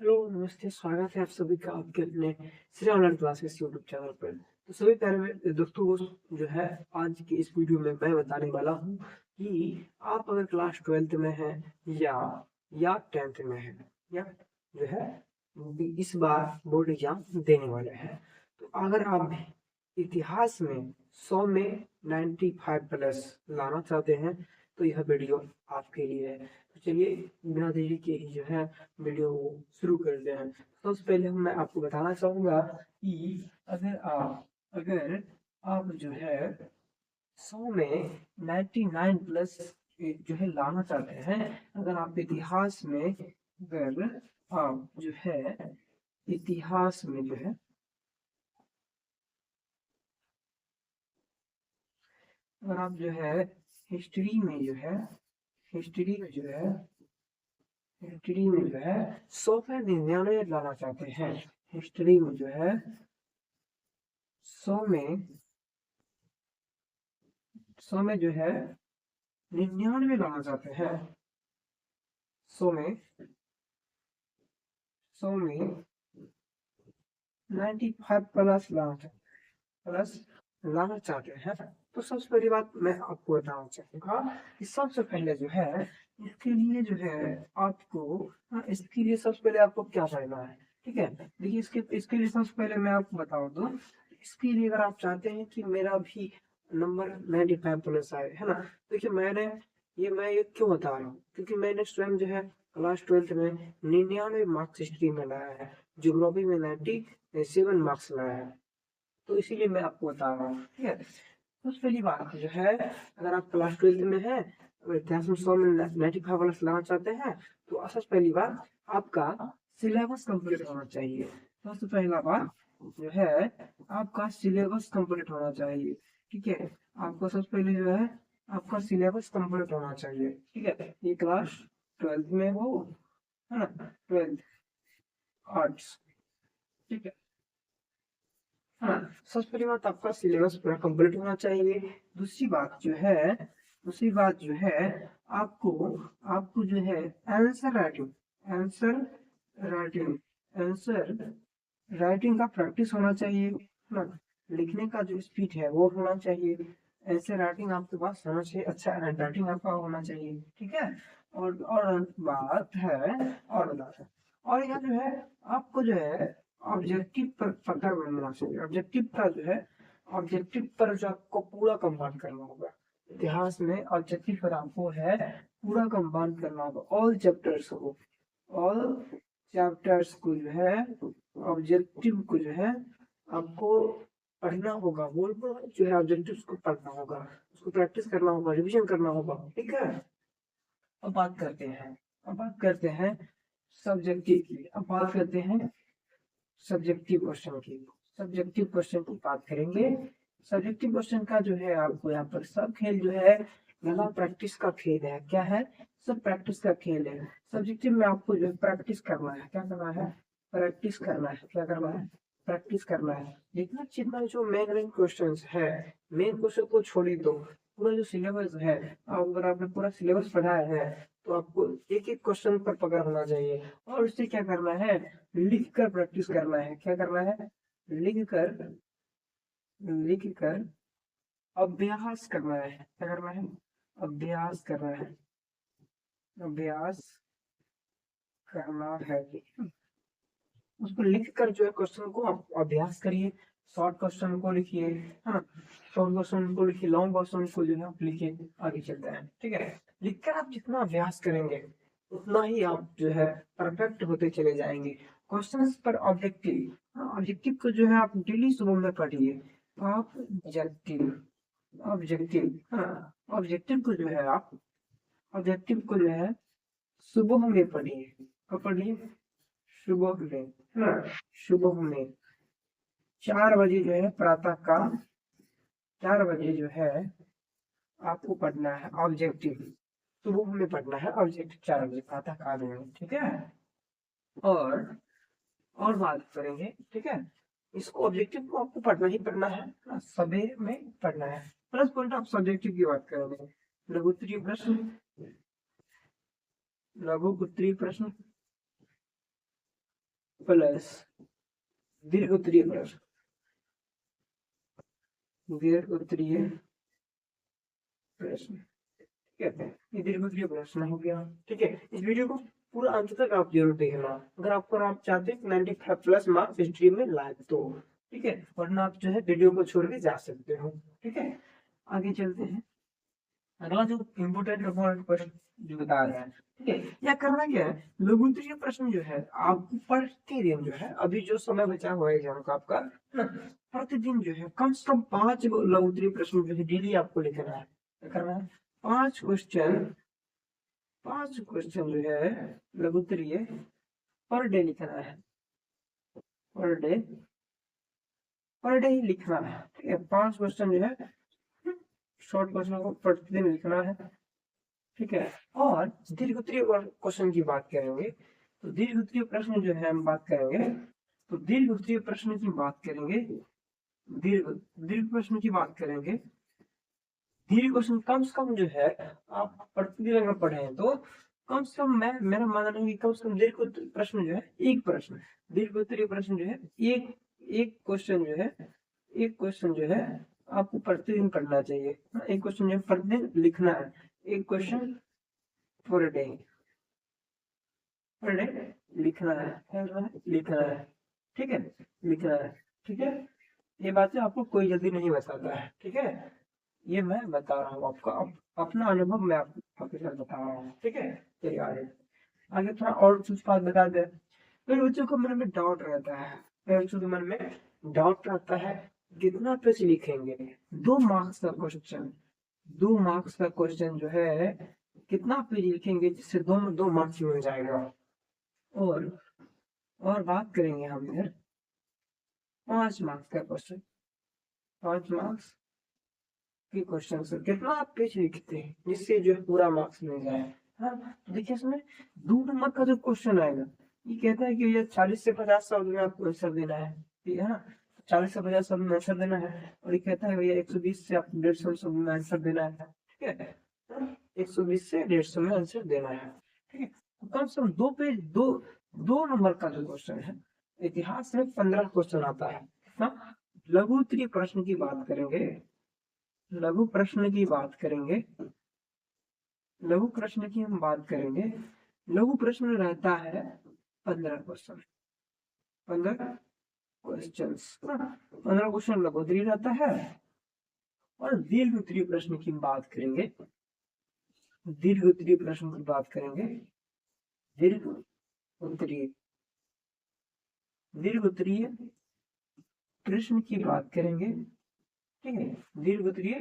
Hello, नमस्ते, स्वागत है आप सभी का आपके अपने Shri online classes YouTube channel पर। तो सभी प्यारे दोस्तों को जो है आज की इस वीडियो में मैं बताने वाला हूँ कि आप अगर क्लास 12th में हैं या 10th में हैं या जो है इस बार बोर्ड एग्जाम देने वाले हैं, तो अगर आप इतिहास में 100 में 95 प्लस लाना चाहते हैं तो यह वीडियो आपके लिए है। तो चलिए बिना देरी के ही जो है वीडियो को शुरू करते हैं। सबसे पहले मैं आपको बताना चाहूँगा कि अगर आप जो है 100 में 99 प्लस जो है लाना चाहते हैं, अगर आप इतिहास में अगर आप जो है इतिहास में जो है अगर आप जो है हिस्ट्री में जो है हिस्ट्री में जो है हिस्ट्री में जो है 100 में 99 लाना चाहते हैं, हिस्ट्री में जो है 100 में 100 में जो है 99 लाना चाहते हैं, 100 में 95 प्लस लाना चाहते हैं। तो सबसे पहली बात मैं आपको बताना चाहूँगा कि सबसे पहले जो है इसके लिए जो है आपको इसके लिए सबसे पहले आपको क्या करना है। ठीक है, देखिए इसके लिए सबसे पहले मैं आपको बता दूं, इसके लिए अगर आप चाहते हैं कि मेरा भी नंबर 95 प्लस आए, है ना। देखिए मैं ये क्यों बता रहा हूँ, क्योंकि मैंने स्वयं जो है क्लास 12th में 99 मार्क्स हिस्ट्री में लाया है, ज्योग्राफी में 97 मार्क्स लाया है, तो इसीलिए मैं आपको बता रहा हूँ। ठीक है, सबसे पहली बात जो है अगर आप क्लास 12th में हैं, अगर इतिहास में 100 में 95 प्लस लाना चाहते हैं, तो सबसे पहली बात आपका सिलेबस कंप्लीट होना चाहिए। सबसे पहला बात जो है आपका सिलेबस कंप्लीट होना चाहिए। ठीक है, आपको सबसे पहले जो है आपका सिलेबस कंप्लीट होना चाहिए। ठीक है, ये क्लास 12th में हो, है ना, 12th आर्ट्स। ठीक है, हाँ, सबसे पहली बात आपका सिलेबस पूरा कंप्लीट होना चाहिए। दूसरी बात जो है आपको आपको जो है आंसर राइटिंग आंसर राइटिंग का प्रैक्टिस होना चाहिए ना। लिखने का जो स्पीड है वो होना चाहिए। ऐसे राइटिंग आपके पास होना चाहिए, अच्छा हैंड राइटिंग आपका होना चाहिए। ठीक है, और बात है और बात है और यह जो है आपको जो है ऑब्जेक्टिव पर पकड़ बनना चाहिए। ऑब्जेक्टिव पर जो आपको पूरा कंपाउंड करना होगा। इतिहास में ऑब्जेक्टिव पर आपको है पूरा कंपाउंड करना होगा। ऑल चैप्टर्स को जो है ऑब्जेक्टिव को जो है आपको पढ़ना होगा। बोल जो है ऑब्जेक्टिव्स को पढ़ना होगा, उसको प्रैक्टिस करना होगा, रिवीजन करना होगा। ठीक है, अब बात करते हैं सब्जेक्टिव की। अब बात करते हैं सब्जेक्टिव क्वेश्चन की। सब्जेक्टिव क्वेश्चन की बात करेंगे। सब्जेक्टिव क्वेश्चन का जो है आपको यहाँ पर सब खेल जो है यहाँ प्रैक्टिस का खेल है। क्या है, सब प्रैक्टिस का खेल है। सब्जेक्टिव में आपको जो है प्रैक्टिस करना है। क्या करना है, प्रैक्टिस करना है। क्या करना है, प्रैक्टिस करना है। जितना जितना जो मेन क्वेश्चन है, मेन क्वेश्चन को छोड़ ही दो, पूरा जो सिलेबस है, अगर आपने पूरा सिलेबस पढ़ाया है तो आपको एक एक क्वेश्चन पर पकड़ होना चाहिए। और उससे क्या करना है, लिख कर प्रैक्टिस करना है। क्या करना है, लिख कर लिख कर अभ्यास करना है। क्या करना है, अभ्यास करना है, अभ्यास करना है। उसको लिख कर जो है क्वेश्चन को आप अभ्यास करिए। शॉर्ट क्वेश्चन को लिखिए, है ना, शॉर्ट क्वेश्चन को लिखिए, लॉन्ग क्वेश्चन को जो है आप लिखिए, आगे चलते हैं। ठीक है, लिखकर आप जितना अभ्यास करेंगे उतना ही आप जो है परफेक्ट होते चले जाएंगे। क्वेश्चंस पर ऑब्जेक्टिव ऑब्जेक्टिव को जो है आप डेली सुबह में पढ़िए। ऑब्जेक्टिव ऑब्जेक्टिव हाँ, ऑब्जेक्टिव को जो है आप ऑब्जेक्टिव को जो है सुबह में पढ़िए। कब पढ़िए, सुबह में, है ना, सुबह में 4 बजे जो है प्रातः काल, 4 बजे जो है आपको पढ़ना है ऑब्जेक्टिव। सुबह में पढ़ना है ऑब्जेक्टिव 4 बजे प्रातः काल में। ठीक है, और और बात करेंगे। ठीक है, इसको ऑब्जेक्टिव को आपको पढ़ना ही पढ़ना है ना, सवेरे में पढ़ना है। प्लस पॉइंट ऑफ सब्जेक्टिव की बात करेंगे। लघु उत्तरीय प्रश्न, लघु उत्तरीय प्रश्न, प्लस दीर्घ उत्तरीय प्रश्न, दीर्घ उत्तरीय प्रश्न, ठीक है। ये दीर्घ उत्तरीय प्रश्न हो गया, ठीक है। इस वीडियो को पूरा अंत तक आप जरूर देखना, अगर आप चाहते हैं 95 प्लस मार्क्स हिस्ट्री में लाए तो, ठीक है। वरना आप जो है वीडियो को छोड़ के जा सकते हो, ठीक है। आगे चलते हैं। अगला जो इम्पोर्टेंट क्वेश्चन जो बता रहा है, ठीक है। यह करना क्या है, लघु उत्तरीय प्रश्न जो है आपको प्रतिदिन जो है, अभी जो समय बचा हुआ है एग्जाम का आपका ना, प्रतिदिन जो है कम से कम 5 लघु उत्तरीय प्रश्न जो है डेली आपको लिखना है। क्या करना है, 5 क्वेश्चन जो है लघु उत्तरीय पर डे लिखना है, पर डे ही लिखना है, ठीक है। 5 क्वेश्चन जो है शॉर्ट क्वेश्चन को प्रतिदिन लिखना है, ठीक है। और दीर्घ उत्तरीय क्वेश्चन की बात करेंगे तो दीर्घ उत्तरीय प्रश्न जो है हम बात करेंगे, तो दीर्घ उत्तरीय प्रश्न की बात करेंगे, दीर्घ दीर्घ प्रश्न की बात करेंगे। दीर्घ क्वेश्चन कम से कम जो है आप प्रतिदिन अगर पढ़े तो कम से कम, मैं मेरा मानना है कि कम से कम दीर्घ उत्तरीय प्रश्न जो है एक प्रश्न, दीर्घ उत्तरीय प्रश्न जो है एक एक क्वेश्चन जो है, एक क्वेश्चन जो है आपको प्रतिदिन पढ़ना चाहिए। एक क्वेश्चन जो है प्रतिदिन लिखना है, एक question per day, per day लिखना है, लिखना है, ठीक है, लिखना है, ठीक है। ये बातें आपको कोई जल्दी नहीं बताता है, ठीक है। ये मैं बता रहा हूँ आपको, अपना अनुभव मैं आपके साथ बता रहा हूँ, ठीक है। चलिए आगे आगे थोड़ा और कुछ बात बता दे। फिर बच्चों को मन में डाउट रहता है, फिर बच्चों के मन में डाउट रहता है कितना पेज लिखेंगे, 2 मार्क्स का क्वेश्चन, 2 मार्क्स का क्वेश्चन जो है कितना पेज लिखेंगे जिससे 2 मार्क्स मिल जाएगा। और बात करेंगे हम इधर 5 मार्क्स का क्वेश्चन, 5 मार्क्स के क्वेश्चन से कितना आप पेज लिखते हैं जिससे जो है पूरा मार्क्स मिल जाए। हाँ, तो देखिए इसमें 2 नंबर का जो क्वेश्चन आएगा, ये कहता है कि ये 40 से 50 शब्द में आपको आंसर देना है, ठीक है ना। 40 से 50 शब्द में आंसर देना है, और ये कहता है भैया 120 से आपको 150 शब्द में आंसर देना है, ठीक है। 120 से 150 में आंसर देना है, ठीक है। तो कम से कम 2 पेज, दो नंबर का जो क्वेश्चन है, इतिहास में 15 क्वेश्चन आता है ना। लघु उत्तरीय प्रश्न की बात करेंगे, लघु प्रश्न की बात करेंगे, लघु प्रश्न की हम बात करेंगे। लघु प्रश्न रहता है 15 क्वेश्चन, 15 क्वेश्चन, 15 क्वेश्चन लघु उत्तरीय रहता है। और दीर्घ उत्तरीय प्रश्न की बात करेंगे, दीर्घ उत्तरीय प्रश्न की बात करेंगे, दीर्घ उत्तरीय, दीर्घ उत्तरीय प्रश्न की बात करेंगे, ठीक है। दीर्घ उत्तरीय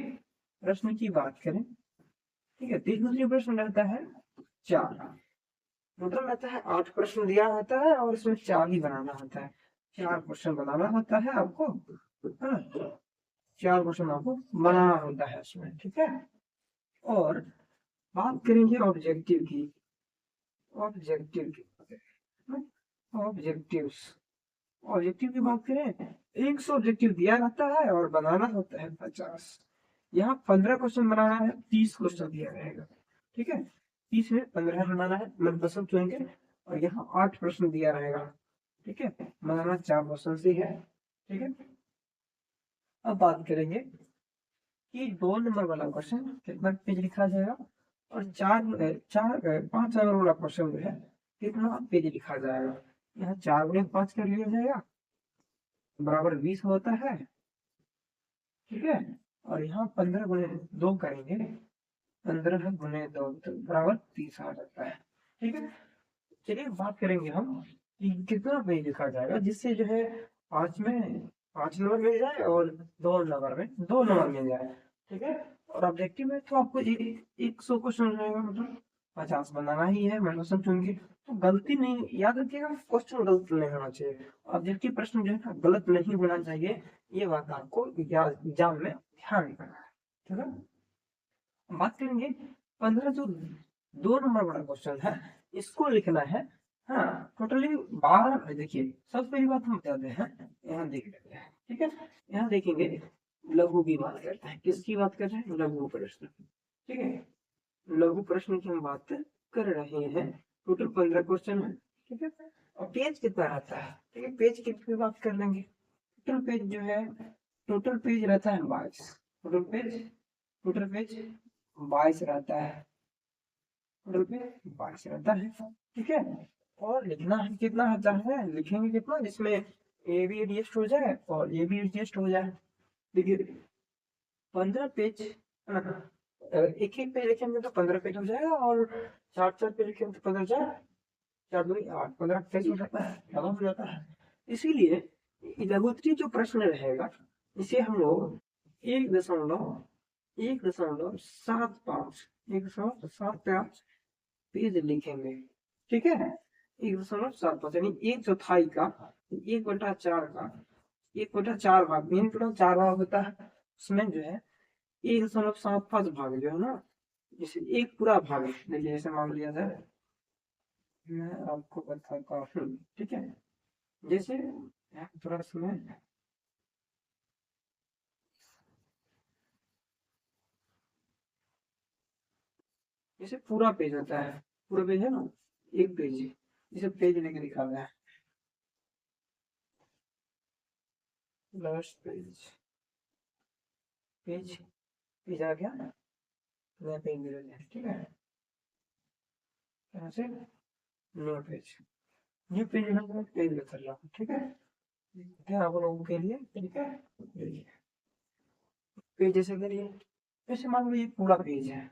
प्रश्न की बात करें, ठीक है। दीर्घ उत्तरीय प्रश्न रहता है 4, मतलब रहता है 8 प्रश्न दिया होता है और इसमें 4 ही बनाना होता है, 4 क्वेश्चन बनाना होता है आपको, है ना। 4 क्वेश्चन आपको बनाना होता है इसमें, ठीक है। और बात करेंगे ऑब्जेक्टिव की, ऑब्जेक्टिव की, ऑब्जेक्टिव्स, ऑब्जेक्टिव की बात करें, 100 ऑब्जेक्टिव दिया रहता है और बनाना होता है 50। यहाँ 15 क्वेश्चन बनाना है, 30 क्वेश्चन दिया रहेगा, ठीक है। 30 में 15 बनाना है, मनपसंद चुनेंगे, और यहाँ 8 प्रश्न दिया रहेगा, ठीक है। बनाना 4 क्वेश्चन से है, ठीक है। अब बात करेंगे कि 2 नंबर वाला क्वेश्चन कितना पेज लिखा जाएगा, और 5 नंबर वाला क्वेश्चन जो है कितना पेज लिखा जाएगा। यहाँ 4 गुणे 5 कर लिया जाएगा, बराबर 20 होता है, ठीक है। और यहाँ 15 गुणे 2 करेंगे, 15 गुणे 2 तो बराबर 30 आ जाता है, ठीक है। चलिए बात करेंगे हम कि कितना पेज लिखा जाएगा जिससे जो है 5 में 5 नंबर मिल जाए और 2 नंबर में 2 नंबर मिल जाए, ठीक है। और ऑब्जेक्टिव में तो आपको 100 क्वेश्चन रहेगा, मतलब 50 बनाना ही है, मैं क्वेश्चन चुनके, तो गलती नहीं, याद रखिएगा क्वेश्चन गलत नहीं होना चाहिए, ऑब्जेक्टिव प्रश्न जो है ना गलत नहीं होना चाहिए, ये बात आपको एग्जाम में ध्यान रखना है, ठीक है। बात करेंगे 15 जो 2 नंबर वाला क्वेश्चन है इसको लिखना है। हाँ, टोटली 12, देखिए सबसे पहली बात हम बताते हैं, यहाँ देख लेते हैं, ठीक है। यहाँ देखेंगे लघु की बात करते हैं, किसकी बात कर रहे हैं, लघु प्रश्न, ठीक है। लघु प्रश्न की हम बात कर रहे हैं, टोटल 15 क्वेश्चन है, ठीक है। और पेज कितना रहता है, ठीक है, पेज की बात कर लेंगे। टोटल पेज जो है, टोटल पेज रहता है 22, टोटल पेज 22 रहता है, टोटल पेज 22 रहता है, ठीक है। और लिखना है कितना रहता है, लिखेंगे कितना जिसमें ए भी एडजस्ट हो जाए और ये भी एडजस्ट हो जाए। देखिए 15 पेज है ना, एक एक पेज लिखेंगे तो 15 पेज हो जाएगा, और 4 पेज लिखेंगे तो 15 4 4 2 8 15 पेज हो जाता है, डबल हो जाता है। इसीलिए लघुत्री जो प्रश्न रहेगा इसे हम लोग 1.175 1.75 पेज लिखेंगे, ठीक है। 1.75 यानी 1/4 का 1/4 का 1/4 भाग, 3/4 भाग होता है, उसमें जो है 1.75 भाग जो है ना, जैसे एक पूरा भाग है, देखिए जैसे मान लिया जाए, मैं आपको बताता हूँ, ठीक है। जैसे थोड़ा समय, जैसे पूरा पेज होता है, पूरा पेज है ना, एक पेज, जैसे पेज लेके दिखाना है, लास्ट पेज, पेज पेज आ गया, नया पेज मिल गया, ठीक है। यहाँ से न्यू पेज, न्यू पेज में पेज लेकर रहा हूँ, ठीक है आप लोगों के लिए, ठीक है। पेज जैसे करिए, जैसे मान लो ये पूरा पेज है,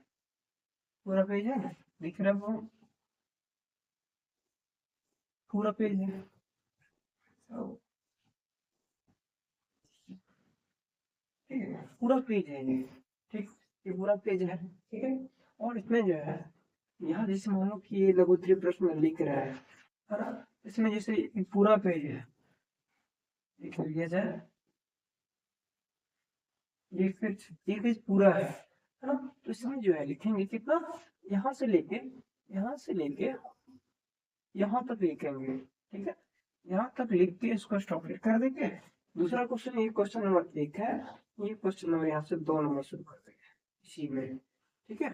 पूरा पेज है, दिख रहा है वो, पूरा पेज है, तो ठीक है, पूरा पेज है ये, ठीक, ये पूरा पेज है, ठीक है। और इसमें जो है, यहाँ जैसे मान लो कि ये लघुत्री प्रश्न लिख रहा है ना, इसमें जैसे ये पूरा पेज है, लिख लिया जाए, ये पेज पूरा है ना, तो इसमें जो है लिखेंगे कितना, यहाँ से लेके, यहाँ से लेके यहाँ तक लिखेंगे, ठीक है। यहाँ तक लिख के इसको स्टॉप कर देंगे। दूसरा क्वेश्चन, ये क्वेश्चन नंबर 1 है, ये क्वेश्चन नंबर यहाँ से 2 नंबर शुरू कर देंगे इसी में, ठीक है।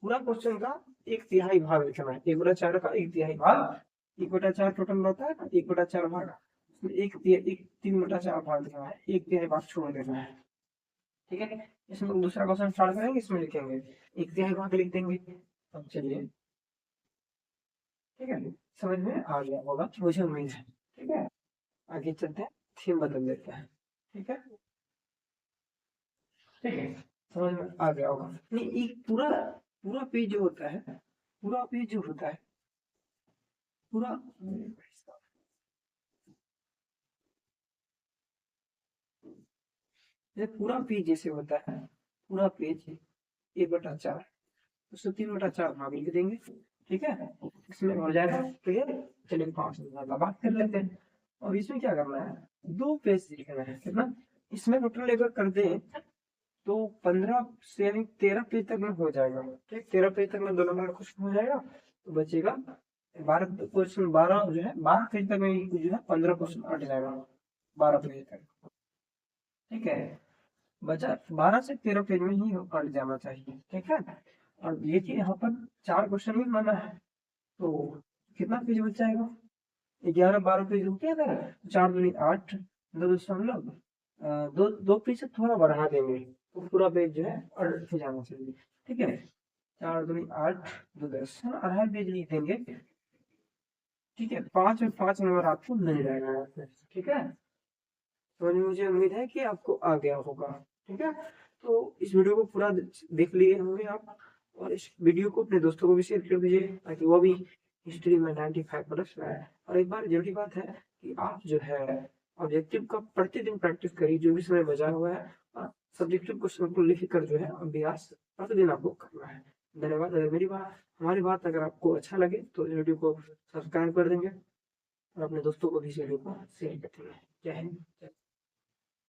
पूरा क्वेश्चन का 1/3 भाग लिखना है, 1/4 का 1/3 भाग, 1/4 टोटल होता है ना, 1/4 भाग, इसमें 3/4 भाग लिखना है, 1/3 भाग छोड़ देना है, ठीक है। इसमें दूसरा क्वेश्चन स्टार्ट करेंगे, इसमें लिखेंगे 1/3 भाग लिख देंगे। अब चलिए, ठीक है, समझ में आ गया होगा मुझे उम्मीद है, ठीक है। आगे चलते हैं, थीम बदल देते हैं, ठीक है, ठीक है, समझ में आ गया होगा। नहीं, एक पूरा पूरा पेज जो होता है, पूरा पेज जो होता है, पूरा, ये पूरा पेज जैसे होता है, पूरा पेज 1/4, उसको 3/4 भाग लिख देंगे, ठीक है। इसमें हो जाएगा क्लियर। चलिए 5 का बात कर लेते हैं। और इसमें क्या करना है, 2 पेज लिखना है, कितना, इसमें टोटल अगर कर दे तो 15 से यानी 13 पेज तक में हो जाएगा, ठीक, 13 पेज तक में 2 नंबर क्वेश्चन हो जाएगा, तो बचेगा 12 क्वेश्चन, 12 जो है 12 पेज तक में जो है 15 क्वेश्चन कट जाएगा, 12 पेज तक, ठीक है। बचा 12 से 13 पेज में ही कट जाना चाहिए, ठीक है। और देखिए यहाँ पर 4 क्वेश्चन भी माना है, तो कितना पेज बच जाएगा, 11 12 पेज हो गया था, 4 दूनी 8, 2 दो पेज से थोड़ा बढ़ा देंगे, तो पूरा पेज जो है अड़ जाना चाहिए, ठीक है। 4 दूनी 8, 2 10, 2.5 पेज लिख देंगे, ठीक है। 5 में 5 नंबर आपको मिल जाएगा यहाँ पे, ठीक है। तो मुझे उम्मीद है कि आपको आ गया होगा, ठीक है। तो इस वीडियो को पूरा देख लिए होंगे आप, और इस वीडियो को अपने दोस्तों को भी शेयर कर दीजिए, ताकि वो भी हिस्ट्री में 95 प्लस लाए। और एक बार जरूरी बात है कि आप जो है ऑब्जेक्टिव का प्रतिदिन प्रैक्टिस करिए, जो भी समय बचा हुआ है, और सब्जेक्टिव क्वेश्चन को लिख कर जो है अभ्यास प्रतिदिन आपको करना है। धन्यवाद। अगर मेरी बात, हमारी बात अगर आपको अच्छा लगे तो इस वीडियो को सब्सक्राइब कर देंगे, और अपने दोस्तों को भी इस वीडियो को शेयर कर देंगे। जय हिंद।